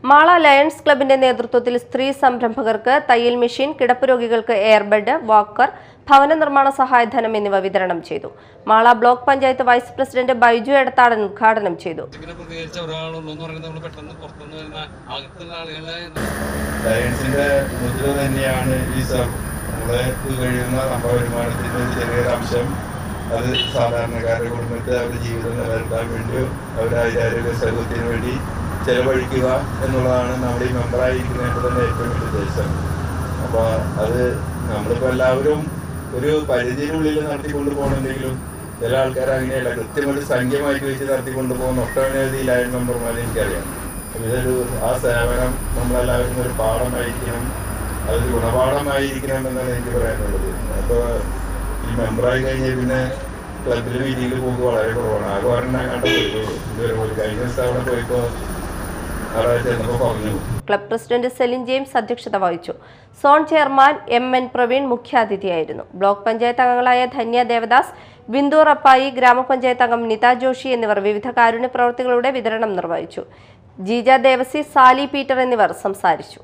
Mala lions ക്ലബിന്റെ നേതൃത്വത്തിൽ സ്ത്രീ സംരംഭകർക്ക് തയ്യൽ മെഷീൻ, കിടപ്പ് രോഗികൾക്ക് എയർബെഡ്, വാക്കർ, ഭവന നിർമ്മാണ സഹായധനം എന്നിവ വിതരണം ചെയ്തു. Mala block panchayat vice president Baiju Edathadan ഉദ്ഘാടനം ചെയ്തു. ലയൺസിന്റെ മുദ്ര തന്നെയാണ് ഈ നമ്മളെ കഴിയുന്ന നമ്മുടെ വരുമാനത്തിന്റെ ഒരു ചെറിയൊരു അംശം അത് സാധാരണക്കാരുടെ കുടുംബത്തെ അവരുടെ ജീവിതം നിലനിർത്താൻ വേണ്ടി അവരുടെ ആരോഗ്യ സൗകര്യത്തിന് വേണ്ടി ചെലവഴിക്കുക എന്നുള്ളതാണ് നമ്മുടെ ഈ മെമ്പറായിരിക്കുന്നതിൻ്റെ തന്നെ ഏറ്റവും വലിയ ഉദ്ദേശം. അപ്പോൾ അത് നമ്മളിപ്പോൾ എല്ലാവരും ഒരു പരിധിയിനുള്ളിൽ നടത്തിക്കൊണ്ട് പോകണമെങ്കിലും ചില ആൾക്കാർ അങ്ങനെയല്ല, കൃത്യമായിട്ട് സംഖ്യമായിട്ട് വെച്ച് നടത്തിക്കൊണ്ട് പോകുന്ന ഒട്ടനവധി ലയൺ മെമ്പർമാരെ എനിക്കറിയാം. ഇതൊരു ആ സേവനം നമ്മളെല്ലാവരും ഒരു പാഠമായിരിക്കണം, അതൊരു ഗുണപാഠമായിരിക്കണം എന്നാണ് എനിക്ക് പറയാനുള്ളത്. അപ്പോൾ ഈ മെമ്പറായി കഴിഞ്ഞാൽ പിന്നെ ക്ലബിൽ മീറ്റിങ്ങിൽ പോകുമ്പോൾ വളരെ കുറവാണ്. ആകെ ഒരെണ്ണം കണ്ട് പോയിട്ടുള്ളൂ. ഇതുവരെ പോയി കഴിഞ്ഞ ദിവസം അവിടെ പോയപ്പോൾ ക്ലബ് പ്രസിഡന്റ് സെലിൻ ജെയിംസ് അധ്യക്ഷത വഹിച്ചു. സോൺ ചെയർമാൻ MN പ്രവീൺ മുഖ്യാതിഥിയായിരുന്നു. ബ്ലോക്ക് പഞ്ചായത്ത് അംഗങ്ങളായ ധന്യ ദേവദാസ്, ബിന്ദു റപ്പായി, ഗ്രാമപഞ്ചായത്ത് അംഗം നിത ജോഷി എന്നിവർ വിവിധ കാരുണ്യ പ്രവർത്തികളുടെ വിതരണം നിർവഹിച്ചു. ജീജ ദേവസി, സാലി പീറ്റർ എന്നിവർ സംസാരിച്ചു.